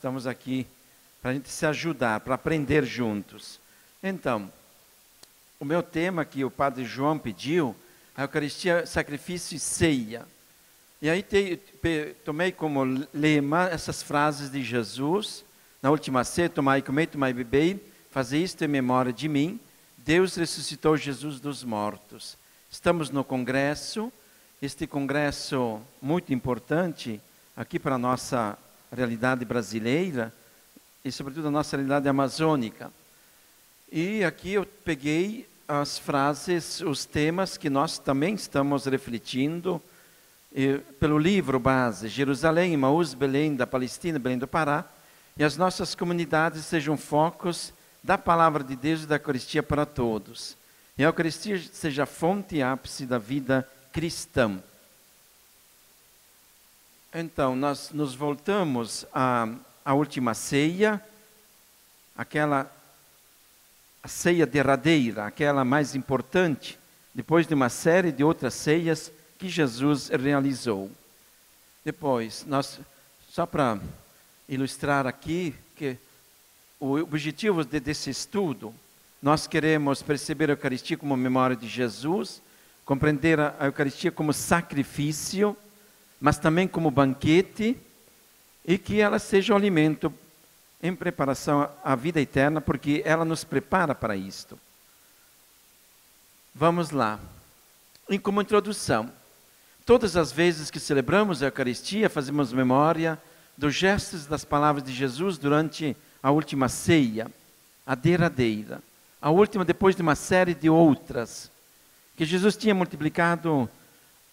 estamos aqui para a gente se ajudar, para aprender juntos. Então, o meu tema que o Padre João pediu, a Eucaristia, sacrifício e ceia. E aí tomei como lema essas frases de Jesus, na última ceia: tomai e comei, tomai e bebei, fazei isto em memória de mim. Deus ressuscitou Jesus dos mortos. Estamos no congresso, este congresso muito importante aqui para a nossa realidade brasileira e sobretudo a nossa realidade amazônica. E aqui eu peguei as frases, os temas que nós também estamos refletindo pelo livro base, Jerusalém, Emaús, Belém da Palestina, Belém do Pará, e as nossas comunidades sejam focos da palavra de Deus e da Eucaristia para todos. E a Eucaristia seja fonte e ápice da vida cristã. Então, nós nos voltamos à última ceia, a ceia derradeira, aquela mais importante, depois de uma série de outras ceias que Jesus realizou. Depois, só para ilustrar aqui, que o objetivo desse estudo, nós queremos perceber a Eucaristia como memória de Jesus, compreender a Eucaristia como sacrifício, mas também como banquete, e que ela seja o alimento em preparação à vida eterna, porque ela nos prepara para isto. Vamos lá. E como introdução, todas as vezes que celebramos a Eucaristia, fazemos memória dos gestos e das palavras de Jesus durante a última ceia, a derradeira, a última depois de uma série de outras, que Jesus tinha multiplicado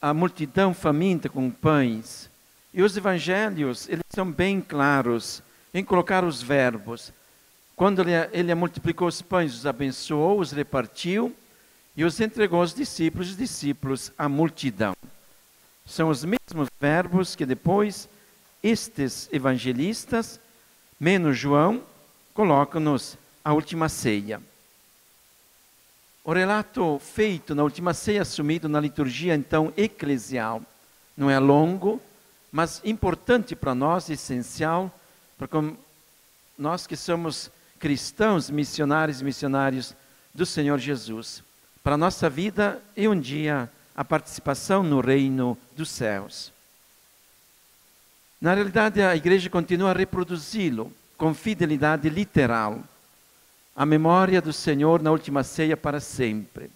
a multidão faminta com pães. E os evangelhos, eles são bem claros em colocar os verbos. Quando ele multiplicou os pães, os abençoou, os repartiu e os entregou aos discípulos, os discípulos à multidão. São os mesmos verbos que depois estes evangelistas, menos João, colocam-nos a última ceia. O relato feito na última ceia, assumido na liturgia então eclesial, não é longo, mas importante para nós, essencial, porque nós que somos cristãos, missionários do Senhor Jesus, para a nossa vida e um dia a participação no reino dos céus. Na realidade, a igreja continua a reproduzi-lo com fidelidade literal, a memória do Senhor na última ceia para sempre.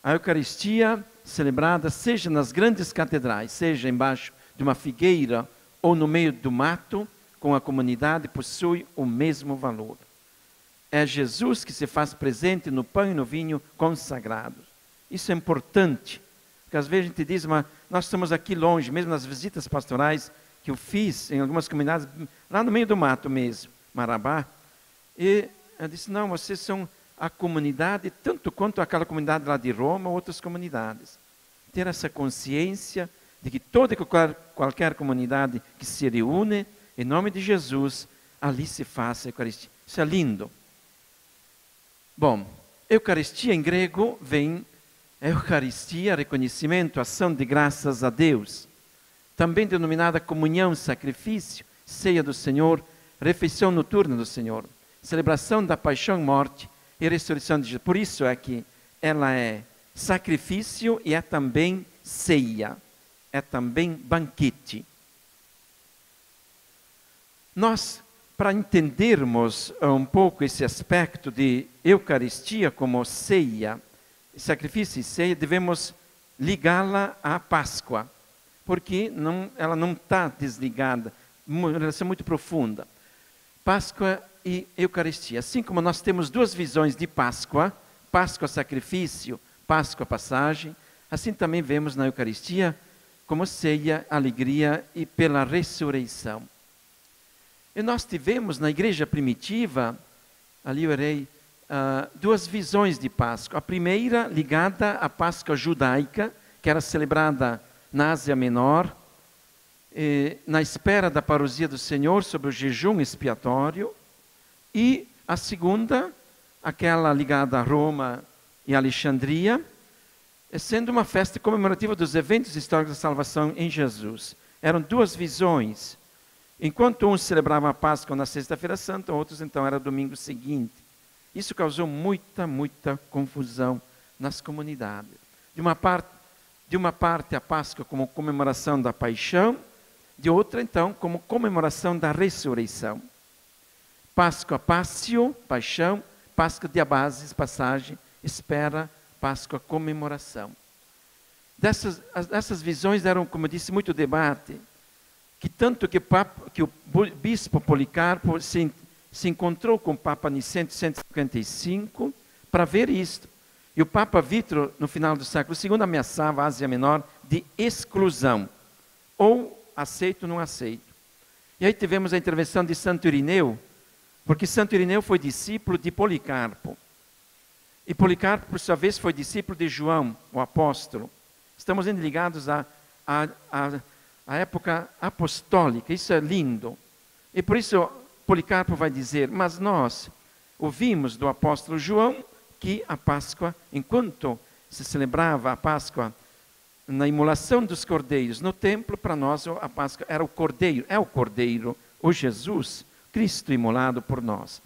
A Eucaristia celebrada, seja nas grandes catedrais, seja embaixo de uma figueira ou no meio do mato, com a comunidade, possui o mesmo valor. É Jesus que se faz presente no pão e no vinho consagrados. Isso é importante, porque às vezes a gente diz, mas nós estamos aqui longe, mesmo nas visitas pastorais que eu fiz em algumas comunidades, lá no meio do mato mesmo, Marabá, e eu disse, não, vocês são a comunidade, tanto quanto aquela comunidade lá de Roma ou outras comunidades. Ter essa consciência de que toda e qualquer comunidade que se reúne, em nome de Jesus, ali se faça a Eucaristia. Isso é lindo. Bom, Eucaristia em grego vem Eucaristia, reconhecimento, ação de graças a Deus. Também denominada comunhão, sacrifício, ceia do Senhor, refeição noturna do Senhor. Celebração da paixão, morte e ressurreição de Jesus. Por isso é que ela é sacrifício e é também ceia. É também banquete. Nós, para entendermos um pouco esse aspecto de Eucaristia como ceia, sacrifício e ceia, devemos ligá-la à Páscoa, porque ela não está desligada, uma relação muito profunda. Páscoa e Eucaristia. Assim como nós temos duas visões de Páscoa, Páscoa sacrifício, Páscoa passagem, assim também vemos na Eucaristia como ceia, alegria e pela ressurreição. E nós tivemos na igreja primitiva, ali eu orei, duas visões de Páscoa. A primeira ligada à Páscoa judaica, que era celebrada na Ásia Menor, na espera da parousia do Senhor sobre o jejum expiatório. E a segunda, aquela ligada a Roma e Alexandria, sendo uma festa comemorativa dos eventos históricos da salvação em Jesus. Eram duas visões. Enquanto uns celebravam a Páscoa na sexta-feira santa, outros então era domingo seguinte. Isso causou muita confusão nas comunidades. De uma parte a Páscoa como comemoração da paixão, de outra então como comemoração da ressurreição. Páscoa, passio, paixão, Páscoa, diabasis, passagem, espera, Páscoa, comemoração. Essas visões deram, como eu disse, muito debate, que tanto que o bispo Policarpo se encontrou com o Papa em 155 para ver isto. E o Papa Vítor, no final do século II, ameaçava a Ásia Menor de exclusão, ou aceito ou não aceito. E aí tivemos a intervenção de Santo Irineu, porque Santo Irineu foi discípulo de Policarpo. E Policarpo, por sua vez, foi discípulo de João, o apóstolo. Estamos ainda ligados à época apostólica, isso é lindo. E por isso Policarpo vai dizer, mas nós ouvimos do apóstolo João que a Páscoa, enquanto se celebrava a Páscoa na imolação dos cordeiros no templo, para nós a Páscoa era o cordeiro, é o cordeiro, o Jesus, Cristo imolado por nós.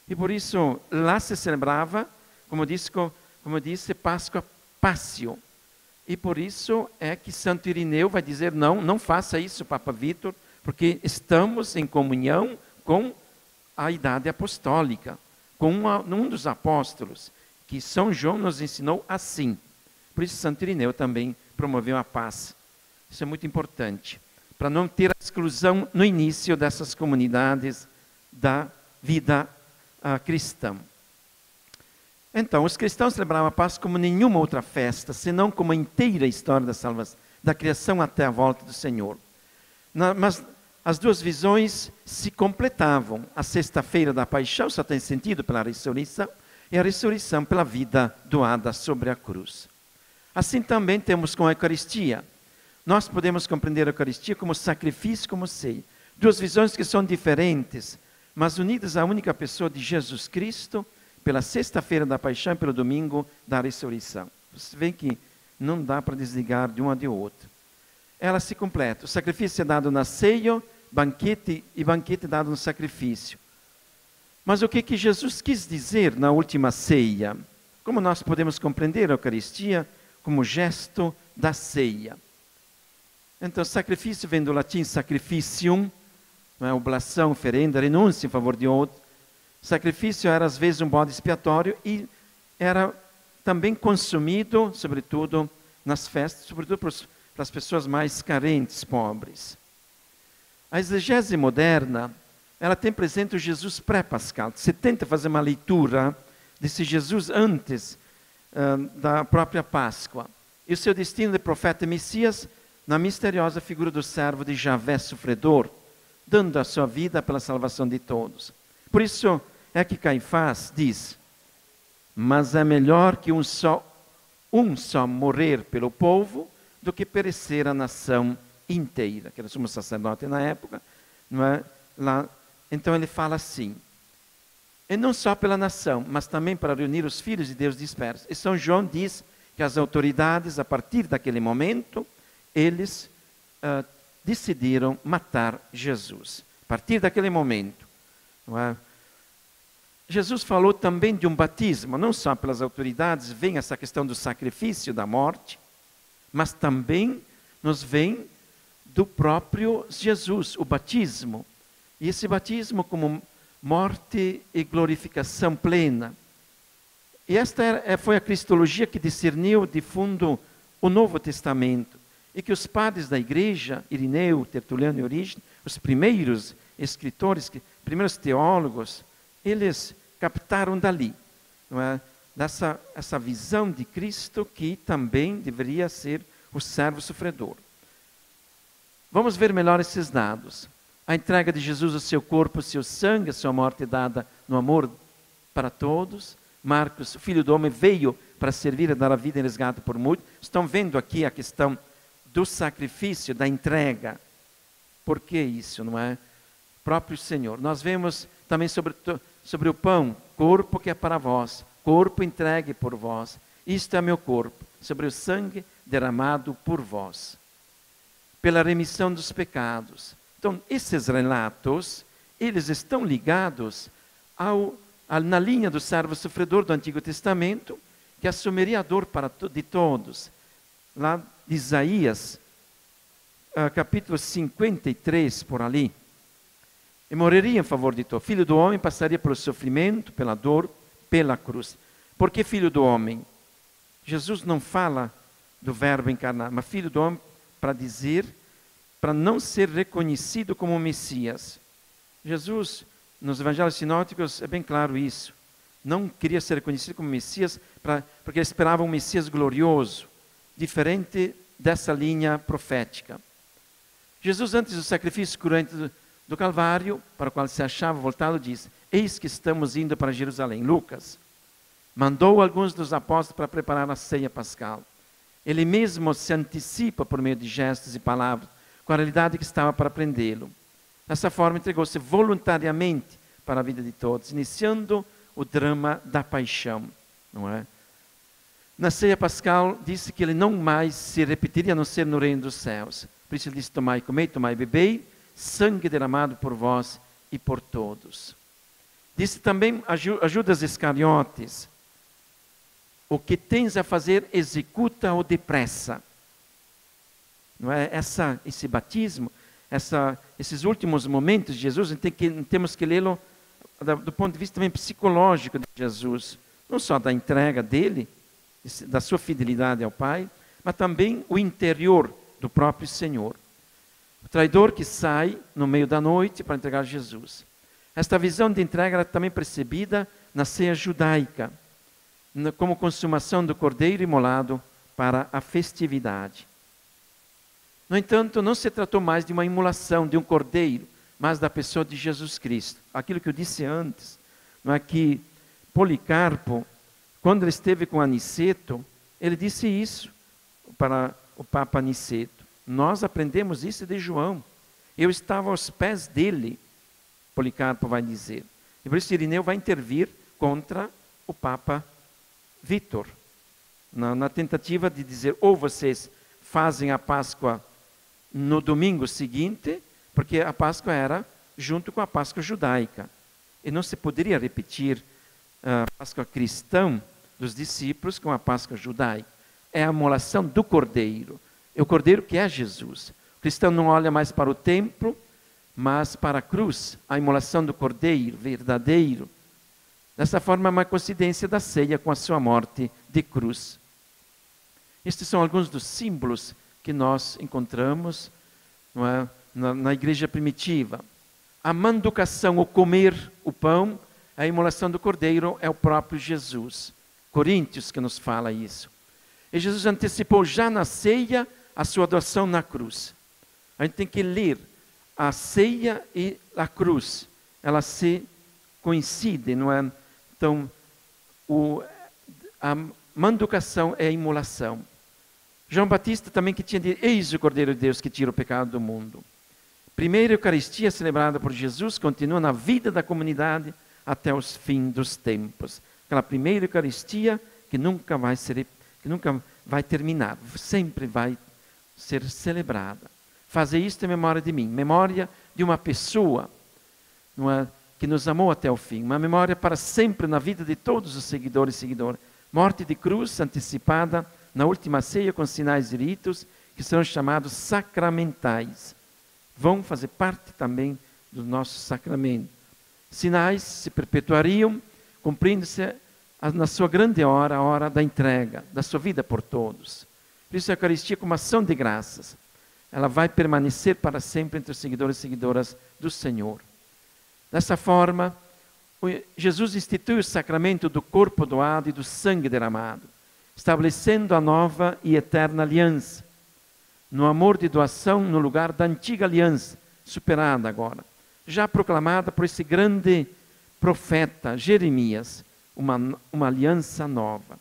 E por isso lá se celebrava, como disse, Páscoa Passio. E por isso é que Santo Irineu vai dizer, não faça isso, Papa Vítor, porque estamos em comunhão com a idade apostólica, com um dos apóstolos, que São João nos ensinou assim. Por isso Santo Irineu também promoveu a paz. Isso é muito importante, para não ter a exclusão no início dessas comunidades da vida cristã. Então, os cristãos celebravam a Páscoa como nenhuma outra festa, senão como a inteira história da salvação, da criação até a volta do Senhor. Mas as duas visões se completavam. A sexta-feira da paixão só tem sentido pela ressurreição, e a ressurreição pela vida doada sobre a cruz. Assim também temos com a Eucaristia. Nós podemos compreender a Eucaristia como sacrifício, como ceia. Duas visões que são diferentes, mas unidas à única pessoa de Jesus Cristo, pela sexta-feira da paixão e pelo domingo da ressurreição. Você vê que não dá para desligar de uma de outra. Ela se completa. O sacrifício é dado na ceia, banquete e banquete dado no sacrifício. Mas o que Jesus quis dizer na última ceia? Como nós podemos compreender a Eucaristia como gesto da ceia? Então, sacrifício vem do latim sacrificium, oblação, oferenda, renúncia em favor de outro. Sacrifício era às vezes um bode expiatório e era também consumido, sobretudo nas festas, sobretudo para as pessoas mais carentes, pobres. A exegese moderna, ela tem presente o Jesus pré-pascal. Se tenta fazer uma leitura desse Jesus antes da própria Páscoa. E o seu destino de profeta e Messias na misteriosa figura do servo de Javé sofredor, dando a sua vida pela salvação de todos. Por isso é que Caifás diz, mas é melhor que um só morrer pelo povo do que perecer a nação inteira, que era sumo sacerdote na época, não é? Lá, então ele fala assim, e não só pela nação, mas também para reunir os filhos de Deus dispersos. E São João diz que as autoridades, a partir daquele momento, eles decidiram matar Jesus. A partir daquele momento, não é? Jesus falou também de um batismo, não só pelas autoridades, vem essa questão do sacrifício, da morte, mas também nos vem do próprio Jesus, o batismo. E esse batismo como morte e glorificação plena. E esta foi a cristologia que discerniu de fundo o Novo Testamento. E que os padres da igreja, Irineu, Tertuliano e Orígenes, os primeiros escritores, primeiros teólogos, eles captaram dali, não é? Essa visão de Cristo que também deveria ser o servo sofredor. Vamos ver melhor esses dados. A entrega de Jesus, o seu corpo, o seu sangue, a sua morte dada no amor para todos. Marcos, o Filho do Homem, veio para servir e dar a vida em resgate por muitos. Estão vendo aqui a questão do sacrifício, da entrega. Por que isso, não é? Próprio Senhor. Nós vemos também sobre o pão, corpo que é para vós, corpo entregue por vós. Isto é meu corpo, sobre o sangue derramado por vós. Pela remissão dos pecados, Então, esses relatos, eles estão ligados na linha do servo sofredor do Antigo Testamento, que assumiria a dor de todos. Lá de Isaías, capítulo 53, por ali. E morreria em favor de todos. Filho do homem passaria pelo sofrimento, pela dor, pela cruz. Por que filho do homem? Jesus não fala do verbo encarnar, mas filho do homem para dizer, para não ser reconhecido como Messias. Jesus, nos evangelhos sinóticos, é bem claro isso. Não queria ser reconhecido como Messias, porque ele esperava um Messias glorioso, diferente dessa linha profética. Jesus, antes do sacrifício curante do Calvário, para o qual se achava voltado, diz: eis que estamos indo para Jerusalém. Lucas mandou alguns dos apóstolos para preparar a ceia pascal. Ele mesmo se antecipa por meio de gestos e palavras, com a realidade que estava para prendê-lo. Dessa forma, entregou-se voluntariamente para a vida de todos, iniciando o drama da paixão, não é? Na ceia pascal, disse que ele não mais se repetiria, a não ser no reino dos céus. Por isso ele disse: tomai, comei, tomai, bebei, sangue derramado por vós e por todos. Disse também a Judas Iscariotes: o que tens a fazer, executa-o depressa. Não é? Esse batismo, esses últimos momentos de Jesus, temos que lê-lo do ponto de vista também psicológico de Jesus. Não só da entrega dele, da sua fidelidade ao Pai, mas também o interior do próprio Senhor. O traidor que sai no meio da noite para entregar Jesus. Esta visão de entrega era também percebida na ceia judaica, como consumação do cordeiro imolado para a festividade. No entanto, não se tratou mais de uma imolação de um cordeiro, mas da pessoa de Jesus Cristo. Aquilo que eu disse antes, não é que Policarpo, quando ele esteve com Aniceto, ele disse isso para o Papa Aniceto. Nós aprendemos isso de João. Eu estava aos pés dele, Policarpo vai dizer. E por isso Irineu vai intervir contra o Papa Vítor, na tentativa de dizer: ou vocês fazem a Páscoa no domingo seguinte, porque a Páscoa era junto com a Páscoa judaica. E não se poderia repetir a Páscoa cristã dos discípulos com a Páscoa judaica. É a imolação do cordeiro. É o cordeiro que é Jesus. O cristão não olha mais para o templo, mas para a cruz, a imolação do cordeiro verdadeiro. Dessa forma, é uma coincidência da ceia com a sua morte de cruz. Estes são alguns dos símbolos que nós encontramos, não é, na igreja primitiva. A manducação, o comer o pão, a imolação do cordeiro é o próprio Jesus. Coríntios que nos fala isso. E Jesus antecipou já na ceia a sua adoção na cruz. A gente tem que ler a ceia e a cruz. Elas se coincidem, não é? Então, a manducação é a imolação. João Batista também que tinha dito: eis o Cordeiro de Deus que tira o pecado do mundo. Primeira Eucaristia celebrada por Jesus continua na vida da comunidade até os fins dos tempos. Aquela primeira Eucaristia que nunca vai terminar, sempre vai ser celebrada. Fazer isto em memória de mim, memória de uma pessoa, não é, que nos amou até o fim, uma memória para sempre na vida de todos os seguidores e seguidoras. Morte de cruz antecipada na última ceia com sinais e ritos que serão chamados sacramentais. Vão fazer parte também do nosso sacramento. Sinais se perpetuariam, cumprindo-se na sua grande hora, a hora da entrega, da sua vida por todos. Por isso a Eucaristia, como ação de graças, ela vai permanecer para sempre entre os seguidores e seguidoras do Senhor. Dessa forma, Jesus institui o sacramento do corpo doado e do sangue derramado, estabelecendo a nova e eterna aliança, no amor de doação no lugar da antiga aliança, superada agora, já proclamada por esse grande profeta Jeremias, uma aliança nova.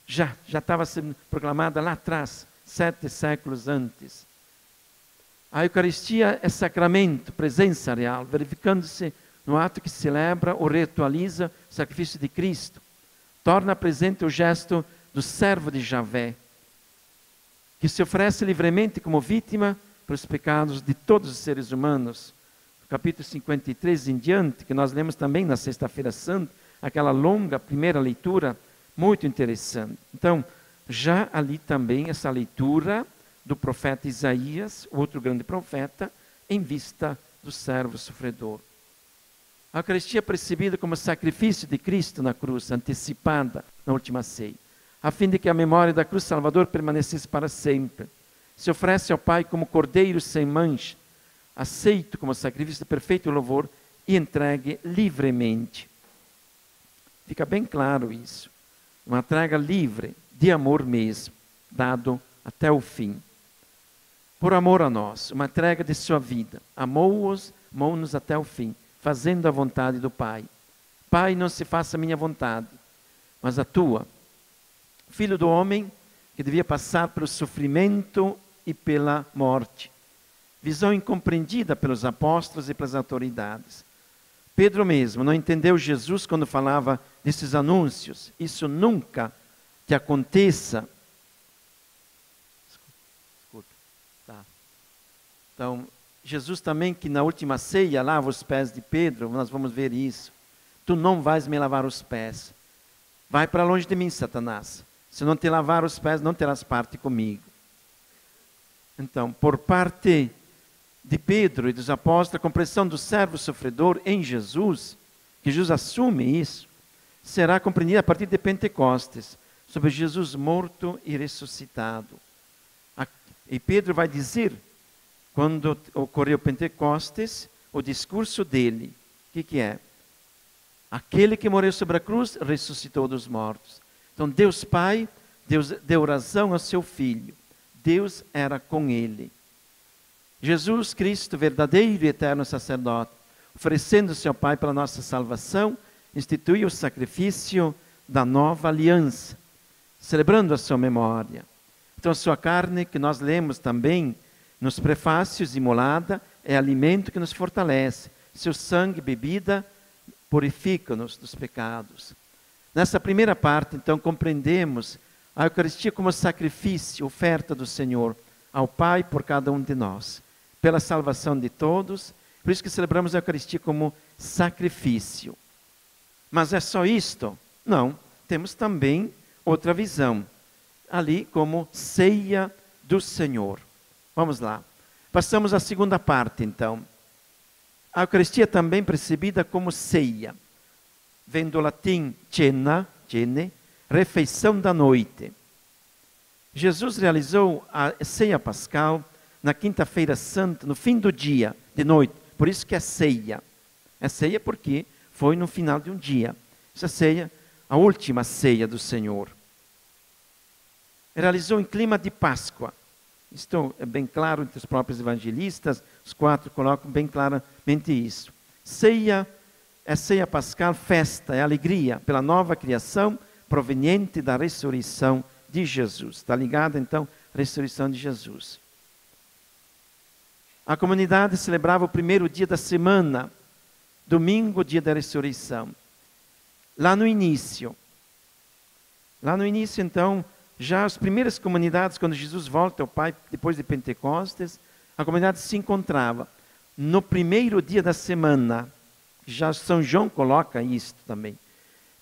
Já estava sendo proclamada lá atrás, 7 séculos antes. A Eucaristia é sacramento, presença real, verificando-se no ato que celebra ou ritualiza o sacrifício de Cristo. Torna presente o gesto do servo de Javé, que se oferece livremente como vítima pelos pecados de todos os seres humanos. Capítulo 53 em diante, que nós lemos também na Sexta-feira Santa, aquela longa primeira leitura, muito interessante. Então, já ali também essa leitura do profeta Isaías, outro grande profeta, em vista do servo sofredor. A Eucaristia é percebida como sacrifício de Cristo na cruz, antecipada na última ceia, a fim de que a memória da cruz Salvador permanecesse para sempre. Se oferece ao Pai como cordeiro sem mancha, aceito como sacrifício de perfeito louvor e entregue livremente. Fica bem claro isso. Uma entrega livre, de amor mesmo, dado até o fim. Por amor a nós, uma entrega de sua vida. Amou-nos até o fim, fazendo a vontade do Pai. Pai, não se faça a minha vontade, mas a tua. Filho do homem, que devia passar pelo sofrimento e pela morte. Visão incompreendida pelos apóstolos e pelas autoridades. Pedro mesmo não entendeu Jesus quando falava desses anúncios. Isso nunca te aconteça. Desculpa. Tá. Então, Jesus também, que na última ceia lava os pés de Pedro, nós vamos ver isso. Tu não vais me lavar os pés. Vai para longe de mim, Satanás. Se não te lavar os pés, não terás parte comigo. Então, por parte de Pedro e dos apóstolos, a compreensão do servo sofredor em Jesus, que Jesus assume isso, será compreendida a partir de Pentecostes, sobre Jesus morto e ressuscitado. E Pedro vai dizer, quando ocorreu Pentecostes, o discurso dele, o que é? Aquele que morreu sobre a cruz, ressuscitou dos mortos. Então Deus Pai, Deus deu razão ao seu Filho. Deus era com ele. Jesus Cristo, verdadeiro e eterno sacerdote, oferecendo-se ao Pai pela nossa salvação, instituiu o sacrifício da nova aliança, celebrando a sua memória. Então a sua carne, que nós lemos também nos prefácios, imolada, é alimento que nos fortalece. Seu sangue, bebida, purifica-nos dos pecados. Nessa primeira parte, então, compreendemos a Eucaristia como sacrifício, oferta do Senhor ao Pai por cada um de nós, pela salvação de todos. Por isso que celebramos a Eucaristia como sacrifício. Mas é só isto? Não, temos também outra visão, ali como ceia do Senhor. Vamos lá. Passamos à segunda parte, então. A Eucaristia também percebida como ceia. Vem do latim cena, cene, refeição da noite. Jesus realizou a ceia pascal na quinta-feira santa, no fim do dia, de noite. Por isso que é ceia. É ceia porque foi no final de um dia. Essa ceia, a última ceia do Senhor. Realizou em clima de Páscoa. Isto é bem claro entre os próprios evangelistas, os quatro colocam bem claramente isso. Ceia é ceia pascal, festa, é alegria pela nova criação proveniente da ressurreição de Jesus. Está ligado então à ressurreição de Jesus. A comunidade celebrava o primeiro dia da semana, domingo, dia da ressurreição. Lá no início, então, já as primeiras comunidades, quando Jesus volta ao Pai, depois de Pentecostes, a comunidade se encontrava no primeiro dia da semana. Já São João coloca isso também.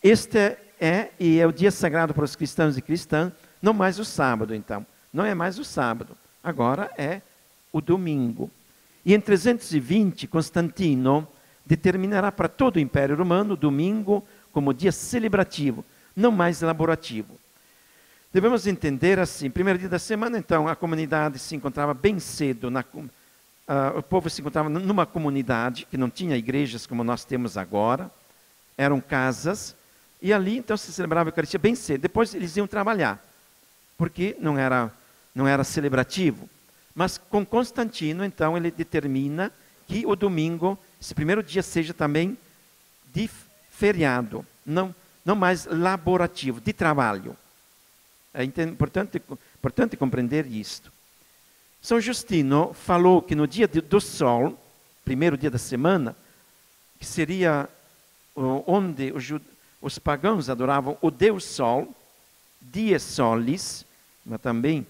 Este é o dia sagrado para os cristãos e cristãs, não mais o sábado, então. Não é mais o sábado, agora é o domingo. E em 320, Constantino determinará para todo o Império Romano o domingo como dia celebrativo, não mais elaborativo. Devemos entender assim, primeiro dia da semana, então, a comunidade se encontrava bem cedo, o povo se encontrava numa comunidade, que não tinha igrejas como nós temos agora, eram casas, e ali então se celebrava a Eucaristia bem cedo. Depois eles iam trabalhar, porque não era celebrativo. Mas com Constantino, então, ele determina que o domingo, esse primeiro dia, seja também de feriado, não mais laborativo, de trabalho. É importante compreender isto. São Justino falou que no dia do sol, primeiro dia da semana, que seria onde os pagãos adoravam o Deus Sol, dies solis, mas também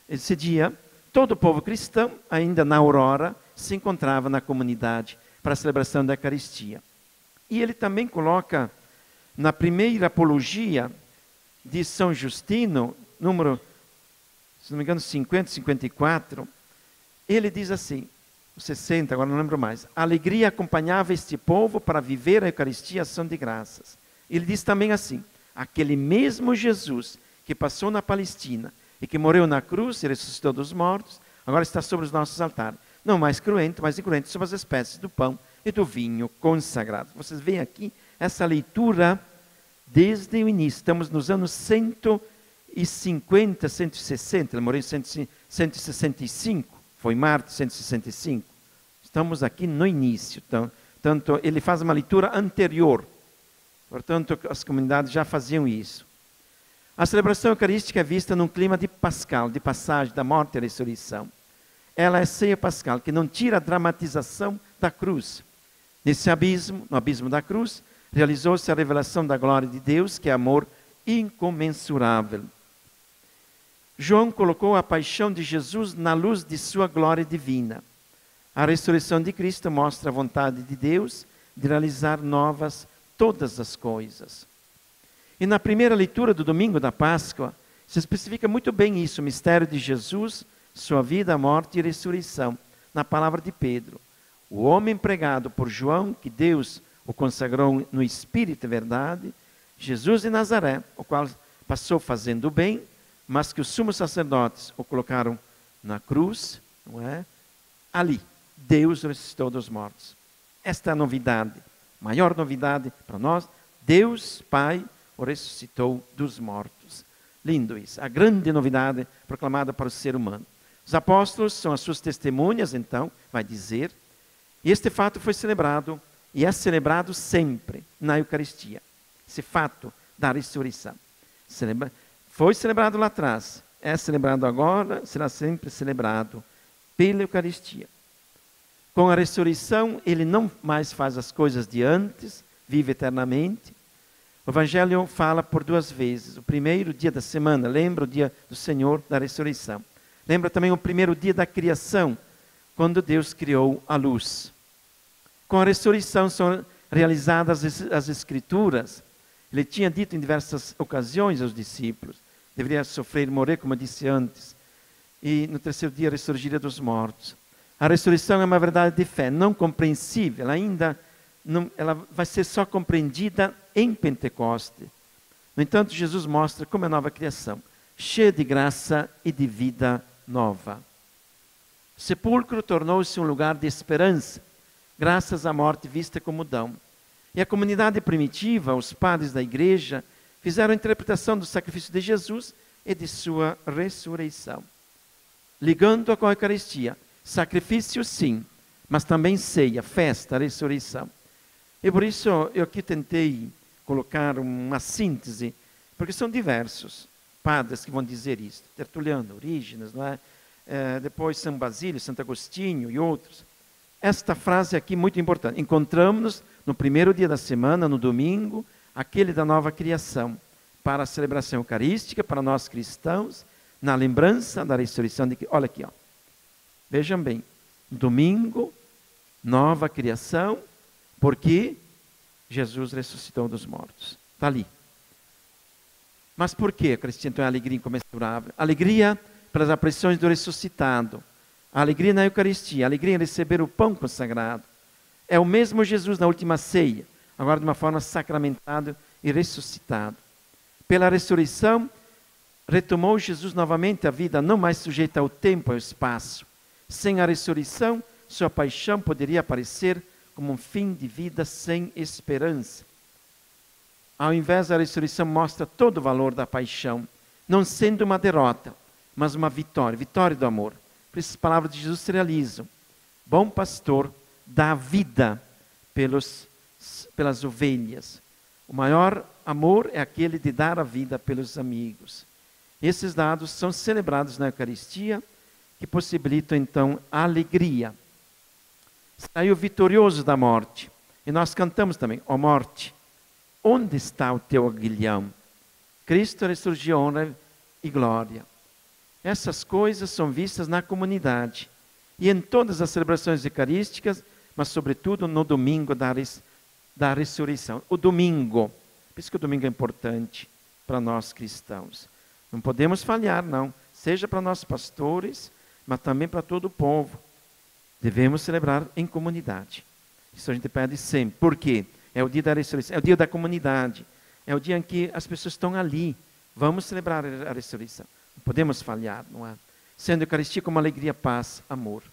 esse dia todo o povo cristão, ainda na aurora, se encontrava na comunidade para a celebração da Eucaristia. E ele também coloca na primeira apologia de São Justino, número, se não me engano, 50, 54, ele diz assim, 60, agora não lembro mais, a alegria acompanhava este povo para viver a Eucaristia, a ação de graças. Ele diz também assim, aquele mesmo Jesus que passou na Palestina e que morreu na cruz e ressuscitou dos mortos, agora está sobre os nossos altares, não mais cruento, mas incruento sobre as espécies do pão e do vinho consagrado. Vocês veem aqui essa leitura desde o início, estamos nos anos 150, 160, ele morreu em 165, foi em março de 165. Estamos aqui no início, tanto ele faz uma leitura anterior, portanto as comunidades já faziam isso. A celebração eucarística é vista num clima de pascal, de passagem da morte e ressurreição. Ela é ceia pascal, que não tira a dramatização da cruz. Nesse abismo, no abismo da cruz, realizou-se a revelação da glória de Deus, que é amor incomensurável. João colocou a paixão de Jesus na luz de sua glória divina. A ressurreição de Cristo mostra a vontade de Deus de realizar novas todas as coisas. E na primeira leitura do domingo da Páscoa, se especifica muito bem isso, o mistério de Jesus, sua vida, morte e ressurreição, na palavra de Pedro. O homem pregado por João, que Deus o consagrou no Espírito e verdade, Jesus de Nazaré, o qual passou fazendo o bem, mas que os sumos sacerdotes o colocaram na cruz, não é? Ali, Deus ressuscitou dos mortos. Esta é a novidade, maior novidade para nós, Deus Pai o ressuscitou dos mortos. Lindo isso, a grande novidade proclamada para o ser humano. Os apóstolos são as suas testemunhas, então, vai dizer, e este fato foi celebrado, e é celebrado sempre na Eucaristia. Esse fato da ressurreição. Foi celebrado lá atrás, é celebrado agora, será sempre celebrado pela Eucaristia. Com a ressurreição, ele não mais faz as coisas de antes, vive eternamente. O Evangelho fala por duas vezes. O primeiro dia da semana, lembra o dia do Senhor da ressurreição. Lembra também o primeiro dia da criação, quando Deus criou a luz. Com a ressurreição são realizadas as Escrituras. Ele tinha dito em diversas ocasiões aos discípulos, deveria sofrer e morrer, como eu disse antes, e no terceiro dia ressurgiria dos mortos. A ressurreição é uma verdade de fé, não compreensível, ainda não, ela vai ser só compreendida em Pentecoste. No entanto, Jesus mostra como é nova criação, cheia de graça e de vida nova. O sepulcro tornou-se um lugar de esperança, graças à morte vista como dom. E a comunidade primitiva, os padres da igreja, fizeram a interpretação do sacrifício de Jesus e de sua ressurreição. Ligando-a com a Eucaristia, sacrifício sim, mas também ceia, festa, ressurreição. E por isso eu aqui tentei colocar uma síntese, porque são diversos padres que vão dizer isso. Tertuliano, Orígenes, não é? Depois São Basílio, Santo Agostinho e outros. Esta frase aqui é muito importante. Encontramos-nos no primeiro dia da semana, no domingo, aquele da nova criação, para a celebração eucarística, para nós cristãos, na lembrança da ressurreição de Cristo. Olha aqui, ó. Vejam bem, domingo, nova criação, porque Jesus ressuscitou dos mortos. Está ali. Mas por que a Cristo então é alegria incomensurável? Alegria pelas aparições do ressuscitado. A alegria na Eucaristia, a alegria em receber o pão consagrado. É o mesmo Jesus na última ceia, agora de uma forma sacramentado e ressuscitado. Pela ressurreição, retomou Jesus novamente a vida, não mais sujeita ao tempo e ao espaço. Sem a ressurreição, sua paixão poderia aparecer como um fim de vida sem esperança. Ao invés da ressurreição, mostra todo o valor da paixão, não sendo uma derrota, mas uma vitória, vitória do amor. Por isso as palavras de Jesus se realizam. Bom pastor dá vida pelas ovelhas. O maior amor é aquele de dar a vida pelos amigos. Esses dados são celebrados na Eucaristia, que possibilitam então a alegria. Saiu vitorioso da morte. E nós cantamos também, ó morte, onde está o teu aguilhão? Cristo ressurgiu, honra e glória. Essas coisas são vistas na comunidade e em todas as celebrações eucarísticas, mas sobretudo no domingo da ressurreição. O domingo, por isso que o domingo é importante para nós cristãos. Não podemos falhar, não. Seja para nós pastores, mas também para todo o povo. Devemos celebrar em comunidade. Isso a gente pede sempre. Por quê? É o dia da ressurreição, é o dia da comunidade. É o dia em que as pessoas estão ali. Vamos celebrar a ressurreição. Não podemos falhar, não é? Sendo a Eucaristia como alegria, paz, amor.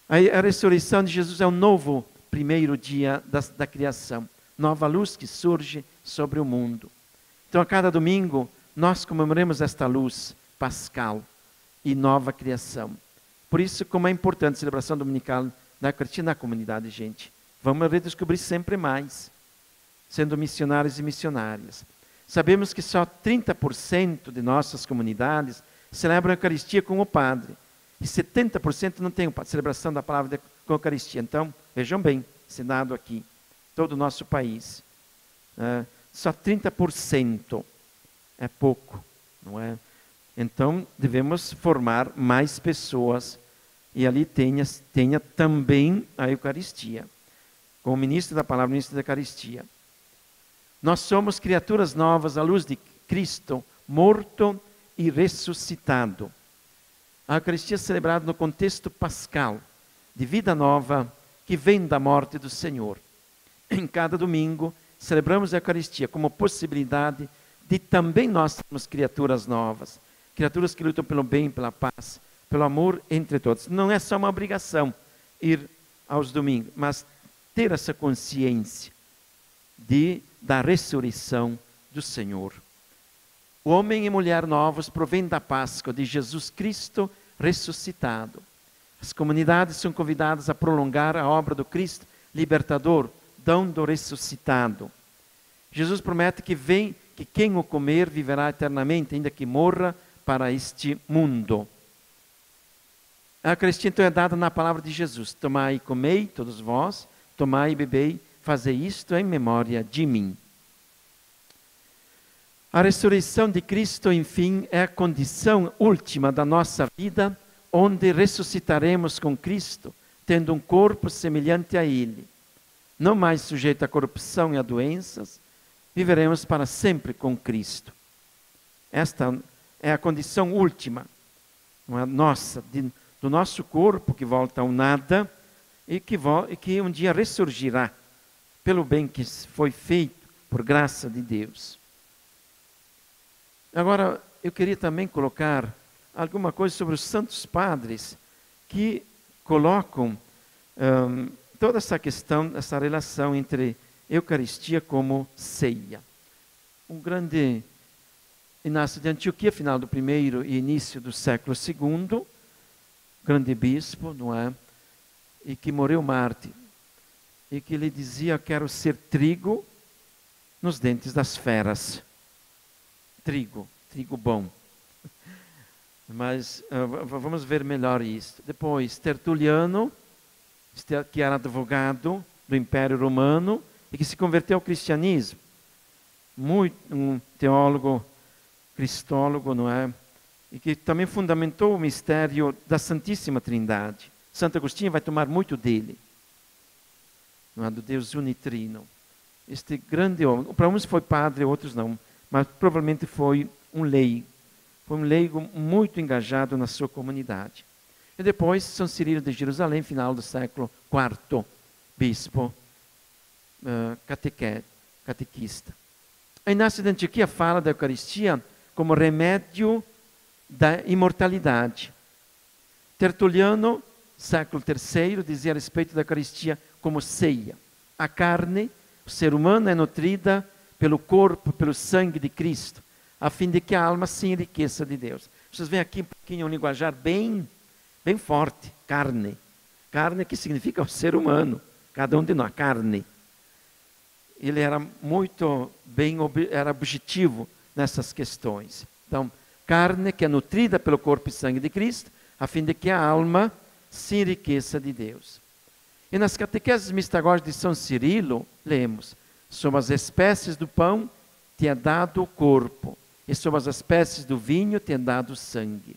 A ressurreição de Jesus é o novo primeiro dia da criação. Nova luz que surge sobre o mundo. Então, a cada domingo, nós comemoramos esta luz pascal e nova criação. Por isso, como é importante a celebração dominical da Eucaristia na comunidade, gente. Vamos redescobrir sempre mais, sendo missionários e missionárias. Sabemos que só 30% de nossas comunidades celebram a Eucaristia com o padre. E 70% não tem a celebração da palavra com a Eucaristia. Então, vejam bem, esse dado aqui, todo o nosso país. Só 30%. É pouco, não é? Então, devemos formar mais pessoas e ali tenha também a Eucaristia. Como ministro da palavra, ministro da Eucaristia. Nós somos criaturas novas à luz de Cristo, morto e ressuscitado. A Eucaristia é celebrada no contexto pascal, de vida nova, que vem da morte do Senhor. Em cada domingo, celebramos a Eucaristia como possibilidade de também nós sermos criaturas novas, criaturas que lutam pelo bem, pela paz, pelo amor entre todos. Não é só uma obrigação ir aos domingos, mas ter essa consciência da ressurreição do Senhor. O homem e mulher novos provêm da Páscoa de Jesus Cristo ressuscitado. As comunidades são convidadas a prolongar a obra do Cristo libertador, dom do ressuscitado. Jesus promete que quem o comer viverá eternamente, ainda que morra para este mundo. A Eucaristia então é dada na palavra de Jesus. Tomai e comei, todos vós, tomai e bebei, fazei isto em memória de mim. A ressurreição de Cristo, enfim, é a condição última da nossa vida, onde ressuscitaremos com Cristo, tendo um corpo semelhante a Ele. Não mais sujeito à corrupção e a doenças, viveremos para sempre com Cristo. Esta é a condição última, não é, nossa, do nosso corpo que volta ao nada e que um dia ressurgirá pelo bem que foi feito por graça de Deus. Agora, eu queria também colocar alguma coisa sobre os santos padres que colocam toda essa questão, essa relação entre Eucaristia como ceia. Um grande Inácio de Antioquia, final do primeiro e início do século II, grande bispo, não é? E que morreu mártir. E que ele dizia: quero ser trigo nos dentes das feras. Trigo bom. Mas vamos ver melhor isso. Depois, Tertuliano, que era advogado do Império Romano e que se converteu ao cristianismo. Um teólogo, cristólogo, não é? E que também fundamentou o mistério da Santíssima Trindade. Santo Agostinho vai tomar muito dele, não é? Do Deus unitrino. Este grande homem, para uns foi padre, outros não, mas provavelmente foi um leigo muito engajado na sua comunidade. E depois, São Cirilo de Jerusalém, final do século IV, bispo, catequista. A Inácio de Antioquia fala da Eucaristia como remédio da imortalidade. Tertuliano, século III, dizia a respeito da Eucaristia como ceia. A carne, o ser humano é nutrida pelo corpo, pelo sangue de Cristo, a fim de que a alma se enriqueça de Deus. Vocês veem aqui um pouquinho um linguajar bem forte, carne. Carne que significa o ser humano, cada um de nós, carne. Ele era muito era objetivo nessas questões. Então, carne que é nutrida pelo corpo e sangue de Cristo, a fim de que a alma se enriqueça de Deus. E nas catequeses mistagógicas de São Cirilo, lemos: sob as espécies do pão te é dado o corpo, e sob as espécies do vinho te é dado o sangue.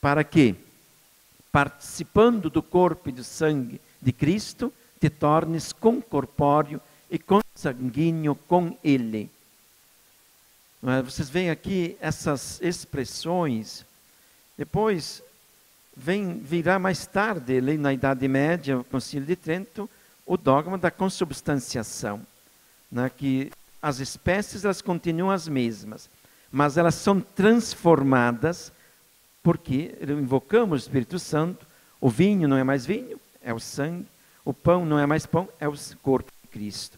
para que, participando do corpo e do sangue de Cristo, te tornes concorpóreo e consanguíneo com Ele. Vocês veem aqui essas expressões. Depois virá mais tarde, ali na Idade Média, o Concílio de Trento, o dogma da consubstanciação, né, que as espécies elas continuam as mesmas, mas elas são transformadas porque invocamos o Espírito Santo. O vinho não é mais vinho, é o sangue. O pão não é mais pão, é o corpo de Cristo.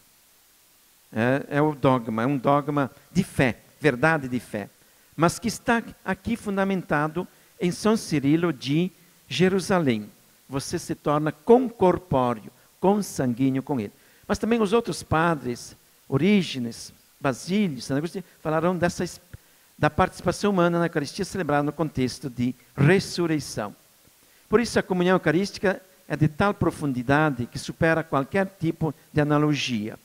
É o dogma, é um dogma de fé, verdade de fé, mas que está aqui fundamentado em São Cirilo de Jerusalém. Você se torna concorpóreo, consanguíneo com ele. Mas também os outros padres, Orígenes, Basílio, Santo Agostinho, falaram da participação humana na Eucaristia celebrada no contexto de ressurreição. Por isso a comunhão eucarística é de tal profundidade que supera qualquer tipo de analogia.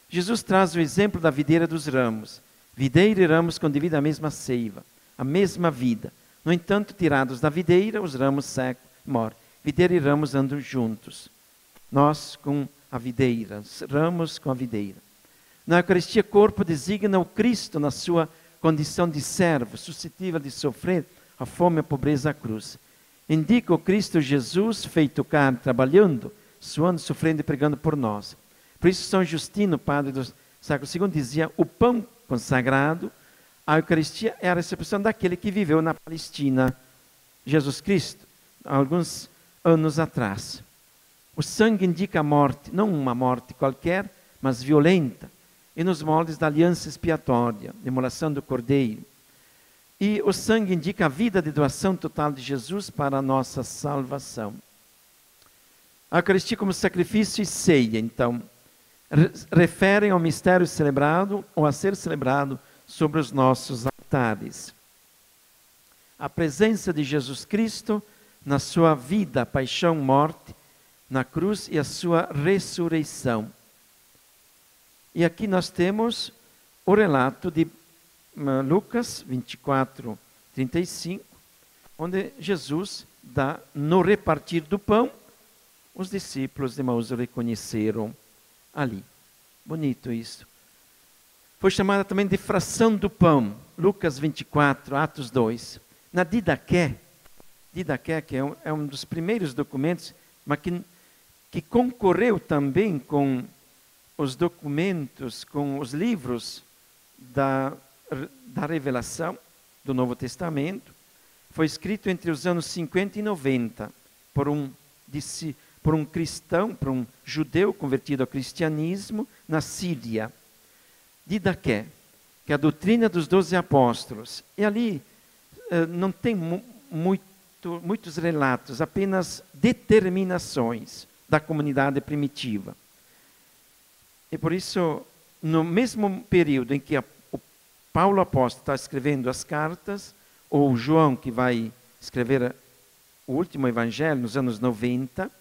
Jesus traz o exemplo da videira dos ramos. Videira e ramos condividem a mesma seiva, a mesma vida. No entanto, tirados da videira, os ramos secam e morrem. Videira e ramos andam juntos. Nós com a videira, os ramos com a videira. Na Eucaristia, corpo designa o Cristo na sua condição de servo, suscetível de sofrer a fome, a pobreza, a cruz. Indica o Cristo Jesus feito carne, trabalhando, suando, sofrendo e pregando por nós. Por isso São Justino, padre do século II, dizia: o pão consagrado, a Eucaristia é a recepção daquele que viveu na Palestina, Jesus Cristo, alguns anos atrás. O sangue indica a morte, não uma morte qualquer, mas violenta, e nos moldes da aliança expiatória, imolação do Cordeiro. E o sangue indica a vida de doação total de Jesus para a nossa salvação. A Eucaristia como sacrifício e ceia, então, referem ao mistério celebrado ou a ser celebrado sobre os nossos altares. A presença de Jesus Cristo na sua vida, paixão, morte, na cruz e a sua ressurreição. E aqui nós temos o relato de Lucas 24, 35, onde Jesus dá, no repartir do pão, os discípulos de Emaús o reconheceram ali. Bonito isso. Foi chamada também de fração do pão, Lucas 24, Atos 2. Na Didaqué, que é um dos primeiros documentos, mas que concorreu também com os documentos, com os livros da revelação do Novo Testamento. Foi escrito entre os anos 50 e 90 por um cristão, por um judeu convertido ao cristianismo na Síria. Didaqué, que é a doutrina dos 12 apóstolos. E ali não tem muitos relatos, apenas determinações da comunidade primitiva. E por isso, no mesmo período em que o Paulo apóstolo está escrevendo as cartas, ou João, que vai escrever o último evangelho, nos anos 90,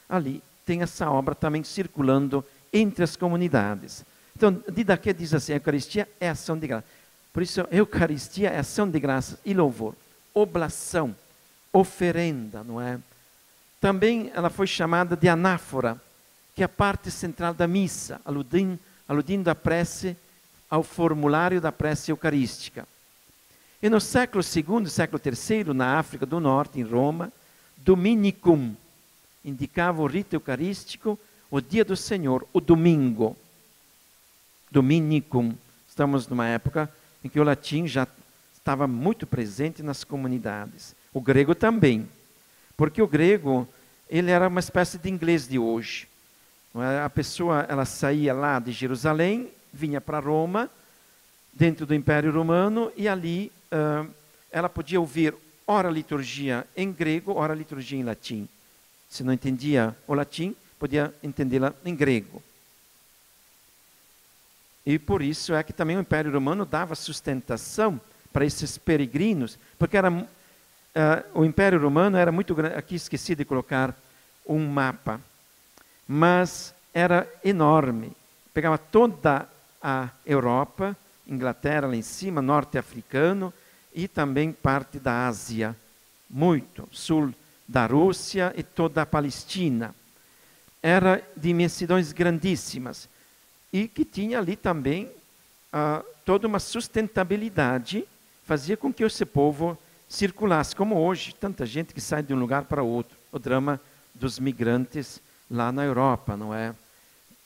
ali tem essa obra também circulando entre as comunidades. Então, Didaqué diz assim: a Eucaristia é ação de graça. Por isso, a Eucaristia é ação de graças e louvor, oblação, oferenda, não é? Também ela foi chamada de anáfora, que é a parte central da missa, aludindo à prece, ao formulário da prece eucarística. E no século II, século III, na África do Norte, em Roma, Dominicum indicava o rito eucarístico, o dia do Senhor, o domingo. Dominicum. Estamos numa época em que o latim já estava muito presente nas comunidades. O grego também, porque o grego ele era uma espécie de inglês de hoje. A pessoa ela saía lá de Jerusalém, vinha para Roma, dentro do Império Romano, e ali ela podia ouvir ora liturgia em grego, ora liturgia em latim. Se não entendia o latim, podia entendê-la em grego. E por isso é que também o Império Romano dava sustentação para esses peregrinos, porque o Império Romano era muito grande. Aqui esqueci de colocar um mapa, mas era enorme. Pegava toda a Europa, Inglaterra lá em cima, norte africano, e também parte da Ásia. muito, sul da Rússia e toda a Palestina. Era de imensidões grandíssimas e que tinha ali também toda uma sustentabilidade, fazia com que esse povo circulasse, como hoje, tanta gente que sai de um lugar para outro. O drama dos migrantes lá na Europa, não é?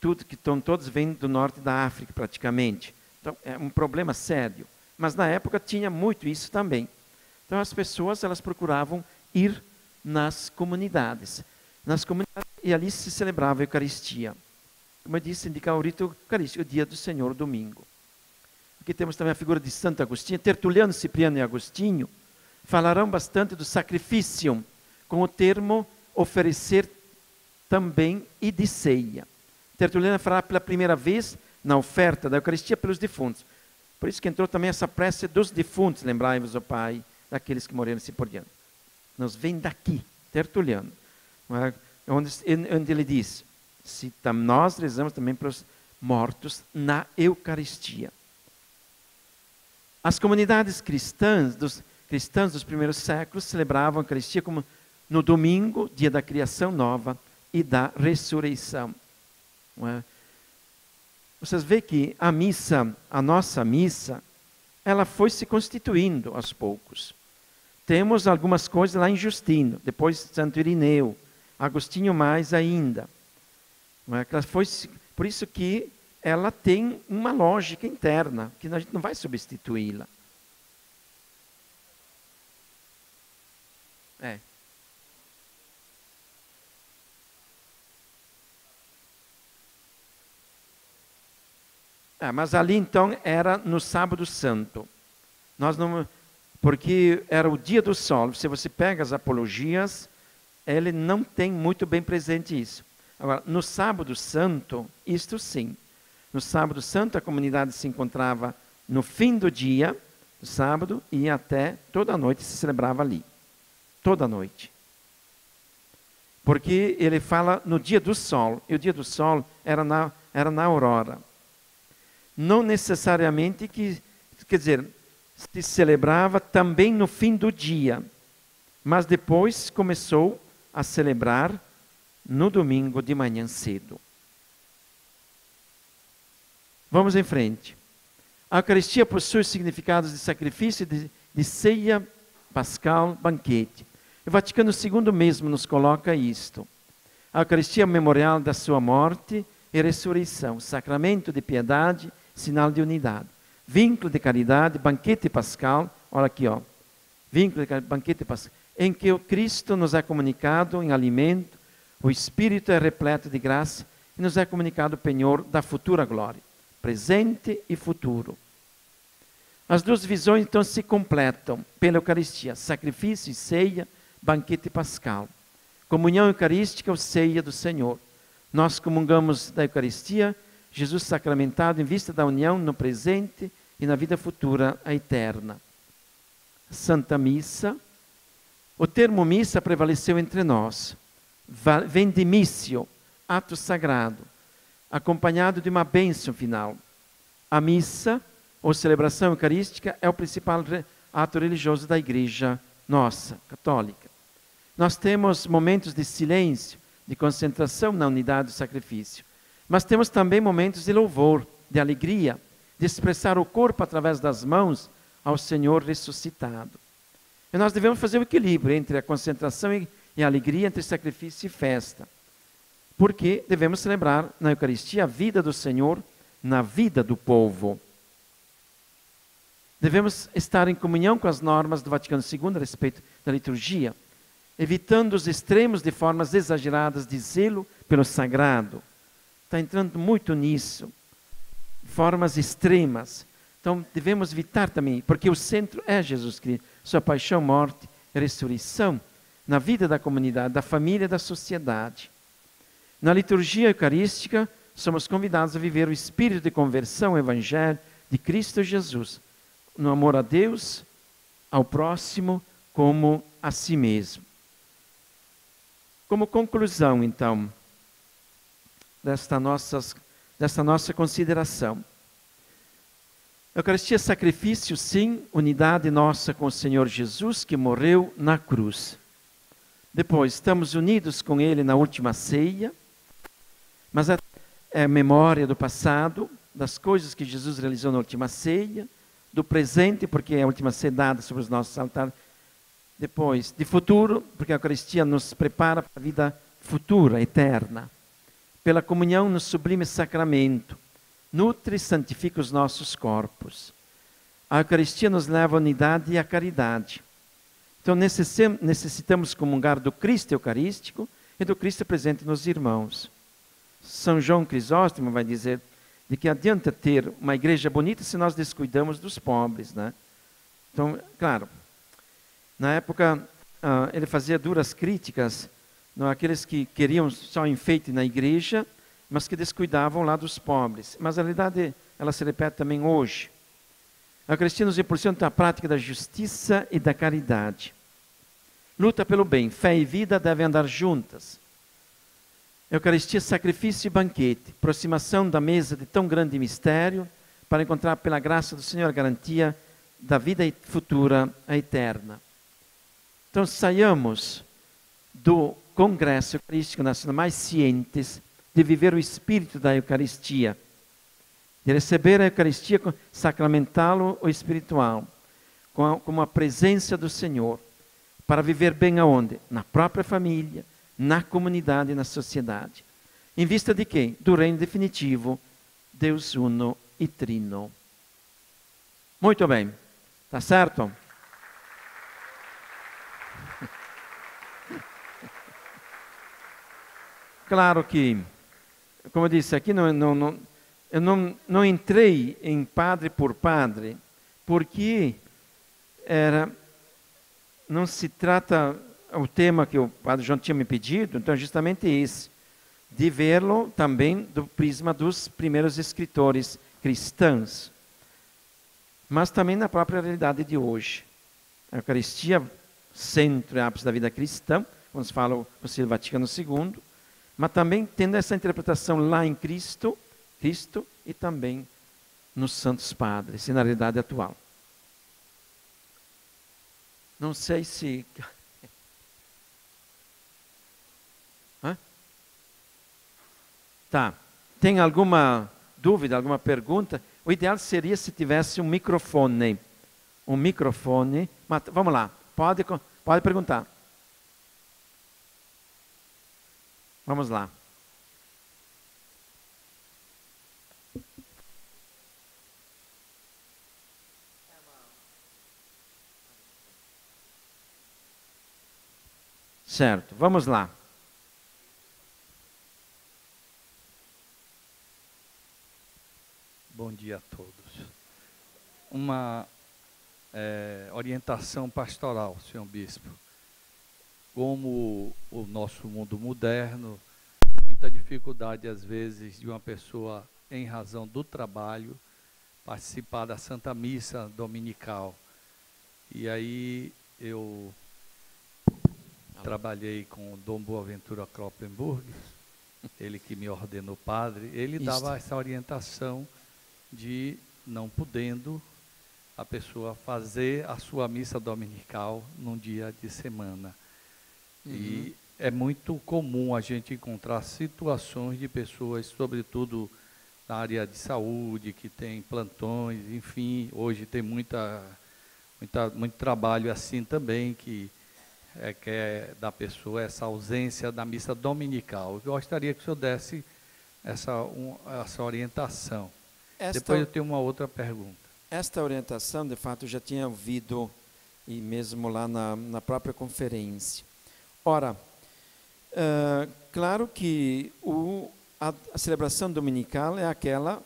Todos vêm do norte da África, praticamente. Então, é um problema sério. Mas na época tinha muito isso também. Então, as pessoas elas procuravam ir nas comunidades. E ali se celebrava a Eucaristia. Como eu disse, indica o rito eucarístico, o dia do Senhor, o domingo. Aqui temos também a figura de Santo Agostinho. Tertuliano, Cipriano e Agostinho falarão bastante do sacrifício, com o termo oferecer também e de ceia. Tertuliano falará pela primeira vez na oferta da Eucaristia pelos defuntos. Por isso que entrou também essa prece dos defuntos, lembrai-vos, ó Pai, daqueles que morreram assim por diante. Nos vem daqui, Tertuliano, onde ele diz, nós rezamos também para os mortos na Eucaristia. As comunidades cristãs dos primeiros séculos celebravam a Eucaristia como no domingo, dia da criação nova e da ressurreição. Vocês veem que a nossa missa, ela foi se constituindo aos poucos. Temos algumas coisas lá em Justino, depois Santo Irineu, Agostinho mais ainda. Por isso que ela tem uma lógica interna, que a gente não vai substituí-la. Mas ali então era no sábado santo. Porque era o dia do sol. Se você pega as apologias, ele não tem muito bem presente isso. Agora, no sábado santo, isto sim. No sábado santo, a comunidade se encontrava no fim do dia, do sábado, e até toda a noite se celebrava ali. Toda a noite. Porque ele fala no dia do sol, e o dia do sol era na aurora. Não necessariamente quer dizer, se celebrava também no fim do dia, mas depois começou a celebrar no domingo de manhã cedo. Vamos em frente. A Eucaristia possui significados de sacrifício, de ceia pascal, banquete. O Vaticano II mesmo nos coloca isto. A Eucaristia é o memorial da sua morte e ressurreição, sacramento de piedade, sinal de unidade. Vínculo de caridade, banquete pascal, olha aqui, vínculo de caridade, banquete pascal, em que o Cristo nos é comunicado em alimento, o Espírito é repleto de graça e nos é comunicado o penhor da futura glória, presente e futuro. As duas visões então se completam pela Eucaristia, sacrifício e ceia, banquete pascal. Comunhão eucarística ou ceia do Senhor. Nós comungamos da Eucaristia, Jesus sacramentado em vista da união no presente e na vida futura, a eterna. Santa Missa. O termo missa prevaleceu entre nós. Vem de missio, ato sagrado, acompanhado de uma bênção final. A missa, ou celebração eucarística, é o principal ato religioso da Igreja nossa, católica. Nós temos momentos de silêncio, de concentração na unidade do sacrifício. Mas temos também momentos de louvor, de alegria, de expressar o corpo através das mãos ao Senhor ressuscitado. E nós devemos fazer o equilíbrio entre a concentração e a alegria, entre sacrifício e festa. Porque devemos celebrar na Eucaristia a vida do Senhor na vida do povo. Devemos estar em comunhão com as normas do Vaticano II a respeito da liturgia, evitando os extremos de formas exageradas de zelo pelo sagrado. Está entrando muito nisso, formas extremas. Então, devemos evitar também, porque o centro é Jesus Cristo, sua paixão, morte e ressurreição, na vida da comunidade, da família e da sociedade. Na liturgia eucarística, somos convidados a viver o espírito de conversão, o evangelho de Cristo Jesus, no amor a Deus, ao próximo, como a si mesmo. Como conclusão, então, desta nossa consideração. Eucaristia é sacrifício, sim, unidade nossa com o Senhor Jesus, que morreu na cruz. Depois, estamos unidos com Ele na última ceia, mas é memória do passado, das coisas que Jesus realizou na última ceia, do presente, porque é a última ceia dada sobre os nossos altares. Depois, de futuro, porque a Eucaristia nos prepara para a vida futura, eterna. Pela comunhão no sublime sacramento, nutre e santifica os nossos corpos. A Eucaristia nos leva à unidade e à caridade. Então necessitamos comungar do Cristo Eucarístico e do Cristo presente nos irmãos. São João Crisóstomo vai dizer de que adianta ter uma igreja bonita se nós descuidamos dos pobres, né? Então, claro, na época ele fazia duras críticas àqueles que queriam só enfeite na igreja, mas que descuidavam lá dos pobres. Mas a realidade, ela se repete também hoje. A Eucaristia nos impulsiona a prática da justiça e da caridade. Luta pelo bem, fé e vida devem andar juntas. Eucaristia, sacrifício e banquete, aproximação da mesa de tão grande mistério, para encontrar pela graça do Senhor a garantia da vida futura, a eterna. Então saiamos do Congresso Eucarístico Nacional mais cientes de viver o espírito da Eucaristia, de receber a Eucaristia sacramental ou espiritual, como a presença do Senhor, para viver bem aonde? Na própria família, na comunidade e na sociedade. Em vista de quê? Do reino definitivo, Deus uno e trino. Muito bem, tá certo? Claro que, como eu disse, aqui eu não entrei em padre por padre, porque não se trata o tema que o padre João tinha me pedido, então justamente esse, de vê-lo também do prisma dos primeiros escritores cristãos, mas também na própria realidade de hoje. A Eucaristia, centro e ápice da vida cristã, como se fala o Concílio Vaticano II, mas também tendo essa interpretação lá em Cristo e também nos Santos Padres, e na realidade atual. Não sei se... Tá. Tem alguma dúvida, alguma pergunta? O ideal seria se tivesse um microfone. Um microfone. Mas, vamos lá. Pode perguntar. Vamos lá. Certo, vamos lá. Bom dia a todos. Uma orientação pastoral, senhor bispo. Como o nosso mundo moderno, muita dificuldade às vezes de uma pessoa, em razão do trabalho, participar da Santa Missa Dominical. E aí eu trabalhei com o Dom Boaventura Kloppenburg, ele que me ordenou padre, ele dava essa orientação de não podendo a pessoa fazer a sua missa dominical num dia de semana. E é muito comum a gente encontrar situações de pessoas, sobretudo na área de saúde, que tem plantões, enfim, hoje tem muito trabalho assim também, que é da pessoa essa ausência da missa dominical. Eu gostaria que o senhor desse essa orientação. Depois eu tenho uma outra pergunta. Esta orientação, de fato, eu já tinha ouvido, e mesmo lá na própria conferência. Ora, claro que a celebração dominical é aquela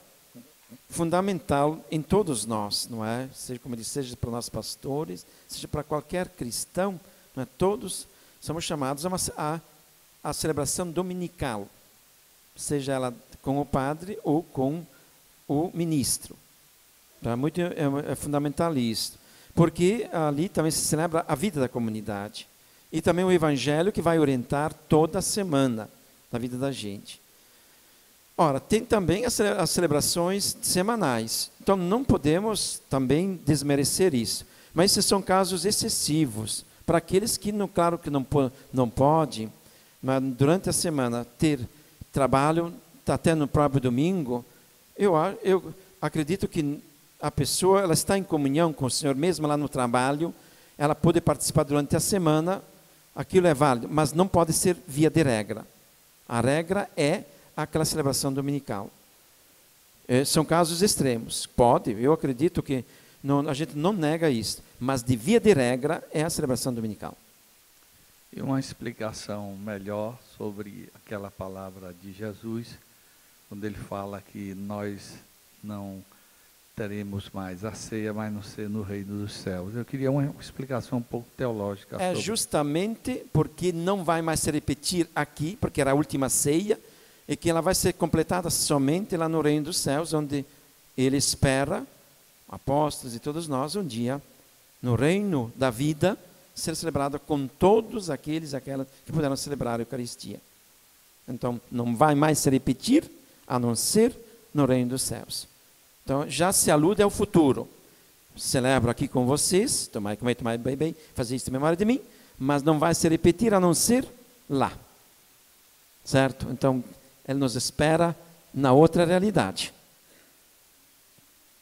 fundamental em todos nós, não é? Seja, como eu disse, seja para nossos pastores, seja para qualquer cristão, não é? Todos somos chamados a celebração dominical, seja ela com o padre ou com o ministro. Então, é fundamental isso, porque ali também se celebra a vida da comunidade e também o evangelho que vai orientar toda a semana da vida da gente. Ora, tem também as celebrações semanais. Então, não podemos também desmerecer isso. Mas esses são casos excessivos. Para aqueles que, claro que não pode, mas durante a semana ter trabalho, até no próprio domingo, eu acredito que a pessoa ela está em comunhão com o Senhor, mesmo lá no trabalho, ela pode participar durante a semana, aquilo é válido, mas não pode ser via de regra. A regra é aquela celebração dominical. São casos extremos. Pode, eu acredito que a gente não nega isso, mas de via de regra é a celebração dominical. E uma explicação melhor sobre aquela palavra de Jesus, quando ele fala que nós não teremos mais a ceia, mas não ser no reino dos céus. Eu queria uma explicação um pouco teológica. É justamente porque não vai mais se repetir aqui, porque era a última ceia, e que ela vai ser completada somente lá no reino dos céus, onde ele espera, apóstolos e todos nós, um dia, no reino da vida, ser celebrada com todos aquelas que puderam celebrar a Eucaristia. Então, não vai mais se repetir, a não ser no reino dos céus. Então, já se alude ao futuro. Celebro aqui com vocês, tomai, bem, fazer isso em memória de mim, mas não vai se repetir, a não ser lá. Certo? Então, ele nos espera na outra realidade.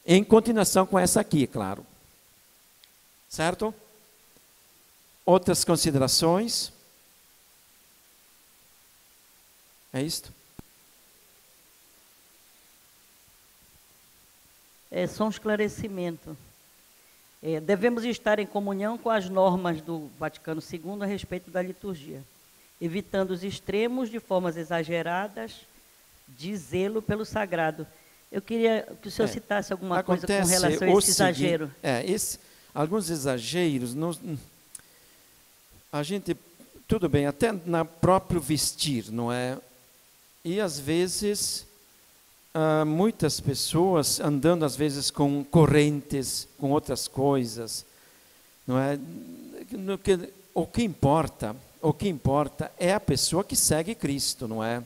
Em continuação com essa aqui, claro. Certo? Outras considerações? É isto? É só um esclarecimento. Devemos estar em comunhão com as normas do Vaticano II a respeito da liturgia, evitando os extremos de formas exageradas de zelo pelo sagrado. Eu queria que o senhor citasse alguma coisa com relação a esse exagero. Alguns exageros, a gente, tudo bem, até na próprio vestir, não é? E às vezes, muitas pessoas andando às vezes com correntes, com outras coisas, não é? O que importa é a pessoa que segue Cristo, não é?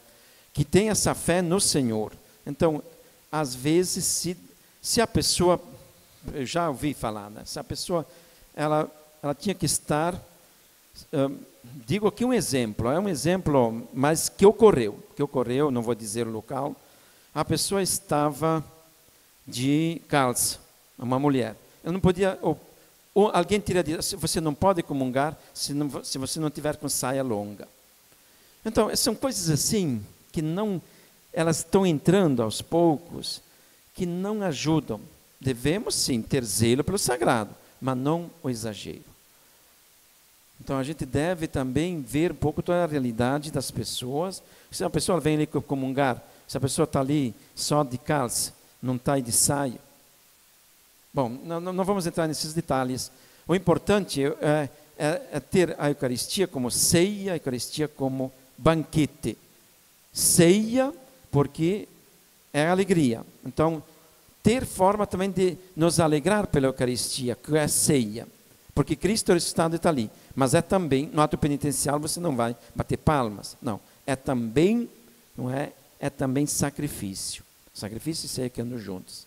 Que tem essa fé no Senhor. Então, às vezes, se a pessoa, eu já ouvi falar, né? Se a pessoa, ela tinha que estar, digo aqui um exemplo, é um exemplo, mas que ocorreu, não vou dizer o local. A pessoa estava de calça, uma mulher. Eu não podia, ou alguém teria dito, você não pode comungar se você não tiver com saia longa. Então, são coisas assim que elas estão entrando aos poucos, que não ajudam. Devemos sim ter zelo pelo sagrado, mas não o exagero. Então a gente deve também ver um pouco toda a realidade das pessoas. Se uma pessoa vem ali comungar, se a pessoa está ali só de calça, não está aí de saia. Bom, não vamos entrar nesses detalhes. O importante é ter a Eucaristia como ceia, a Eucaristia como banquete. Ceia, porque é alegria. Então, ter forma também de nos alegrar pela Eucaristia, que é ceia. Porque Cristo ressuscitado está ali. Mas é também, no ato penitencial, você não vai bater palmas. Não. É também, não é? É também sacrifício. Sacrifício e ceia que andam juntos.